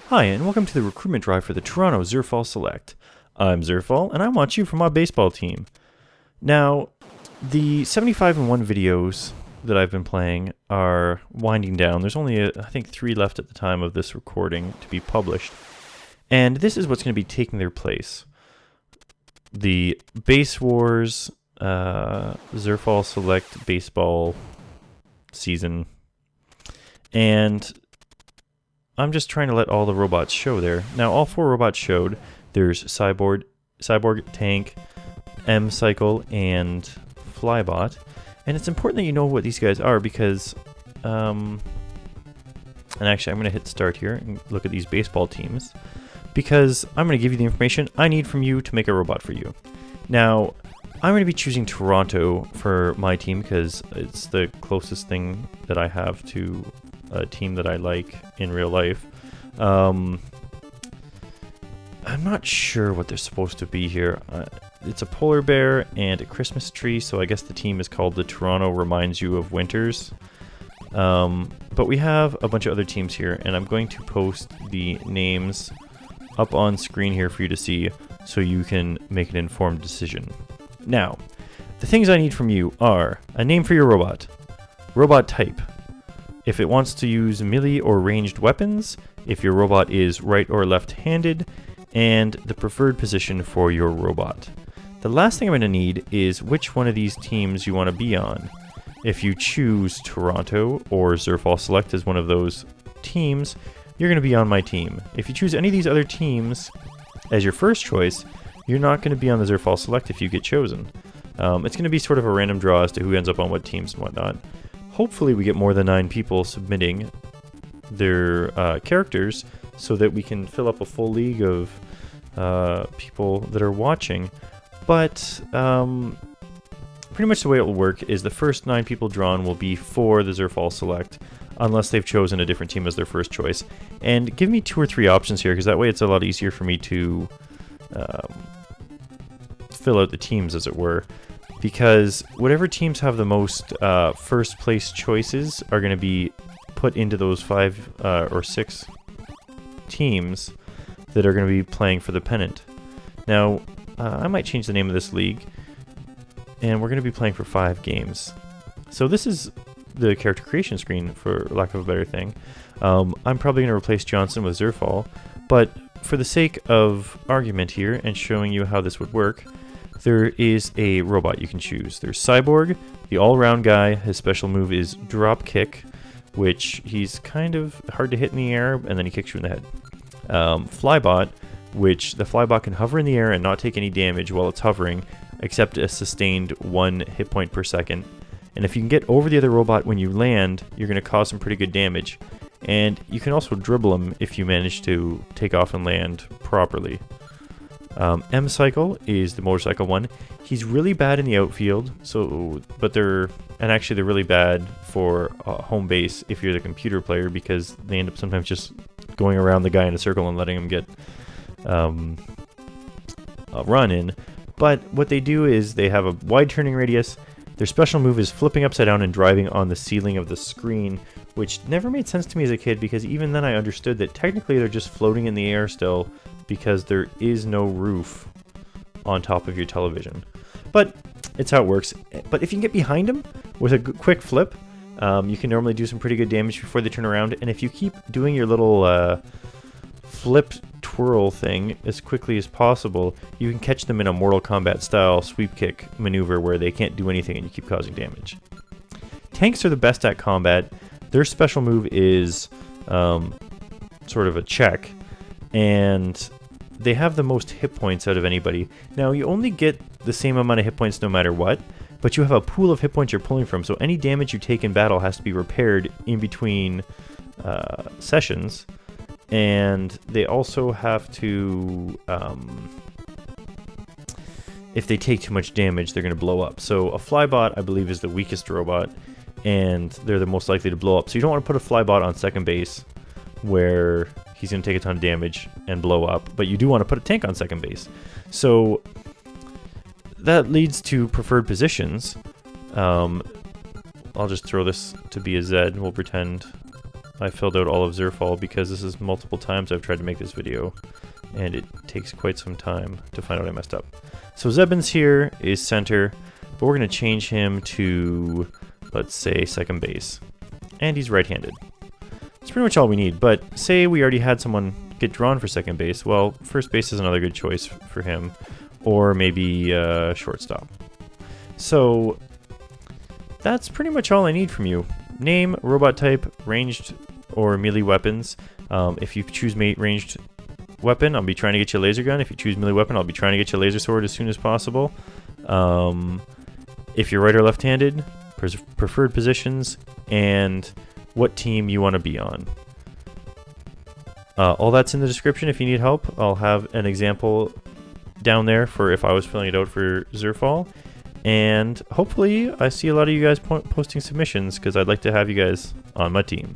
Hi, and welcome to the recruitment drive for the Toronto Zerfall Select. I'm Zerfall, and I want you for my baseball team. Now, the 75-1 videos that I've been playing are winding down. There's only, I think, 3 left at the time of this recording to be published. And this is what's going to be taking their place. The Base Wars Zerfall Select baseball season. And I'm just trying to let all the robots show there. Now, all 4 robots showed. There's Cyborg, Tank, M-Cycle, and Flybot. And it's important that you know what these guys are because... and actually, I'm going to hit start here and look at these baseball teams. Because I'm going to give you the information I need from you to make a robot for you. Now, I'm going to be choosing Toronto for my team because it's the closest thing that I have to a team that I like in real life. I'm not sure what they're supposed to be here. It's a polar bear and a Christmas tree, so I guess the team is called the Toronto Reminds You of Winters. But we have a bunch of other teams here, and I'm going to post the names up on screen here for you to see so you can make an informed decision. Now, the things I need from you are a name for your robot, robot type, if it wants to use melee or ranged weapons, if your robot is right or left-handed, and the preferred position for your robot. The last thing I'm going to need is which one of these teams you want to be on. If you choose Toronto or Zerfall Select as one of those teams, you're going to be on my team. If you choose any of these other teams as your first choice, you're not going to be on the Zerfall Select if you get chosen. It's going to be sort of a random draw as to who ends up on what teams and whatnot. Hopefully we get more than 9 people submitting their characters so that we can fill up a full league of people that are watching. But pretty much the way it will work is the first 9 people drawn will be for the Zerfall Select, unless they've chosen a different team as their first choice. And give me 2 or 3 options here, because that way it's a lot easier for me to fill out the teams, as it were. Because whatever teams have the most first place choices are going to be put into those 5 or 6 teams that are going to be playing for the pennant. Now, I might change the name of this league, and we're going to be playing for 5 games. So this is the character creation screen, for lack of a better thing. I'm probably going to replace Johnson with Zerfall, but for the sake of argument here and showing you how this would work, there is a robot you can choose. There's Cyborg, the all-round guy. His special move is Drop Kick, which he's kind of hard to hit in the air, and then he kicks you in the head. Flybot, which the Flybot can hover in the air and not take any damage while it's hovering, except a sustained 1 hit point per second. And if you can get over the other robot when you land, you're going to cause some pretty good damage. And you can also dribble him if you manage to take off and land properly. M-Cycle is the motorcycle one. He's really bad in the outfield, but they're really bad for home base if you're the computer player, because they end up sometimes just going around the guy in a circle and letting him get a run in. But what they do is they have a wide turning radius. Their special move is flipping upside down and driving on the ceiling of the screen, which never made sense to me as a kid, because even then I understood that technically they're just floating in the air still, because there is no roof on top of your television. But it's how it works. But if you can get behind them with a quick flip, you can normally do some pretty good damage before they turn around. And if you keep doing your little flip twirl thing as quickly as possible, you can catch them in a Mortal Kombat style sweep kick maneuver where they can't do anything and you keep causing damage. Tanks are the best at combat. Their special move is sort of a check, and they have the most hit points out of anybody. Now, you only get the same amount of hit points no matter what, but you have a pool of hit points you're pulling from, so any damage you take in battle has to be repaired in between sessions. And they also have to, if they take too much damage, they're going to blow up. So a Flybot, I believe, is the weakest robot, and they're the most likely to blow up. So you don't want to put a Flybot on second base where he's going to take a ton of damage and blow up, but you do want to put a tank on second base. So that leads to preferred positions. I'll just throw this to be a Z, and we'll pretend I filled out all of Zerfall because this is multiple times I've tried to make this video, and it takes quite some time to find out I messed up. So Zebin's here is center, but we're going to change him to, let's say, second base. And he's right-handed. That's pretty much all we need, but say we already had someone get drawn for second base. Well, first base is another good choice for him, or maybe shortstop. So that's pretty much all I need from you. Name, robot type, ranged or melee weapons. If you choose ranged weapon, I'll be trying to get you a laser gun. If you choose melee weapon, I'll be trying to get you a laser sword as soon as possible. If you're right or left-handed, preferred positions, and what team you want to be on. All that's in the description if you need help. I'll have an example down there for if I was filling it out for Zerfall. And hopefully I see a lot of you guys posting submissions because I'd like to have you guys on my team.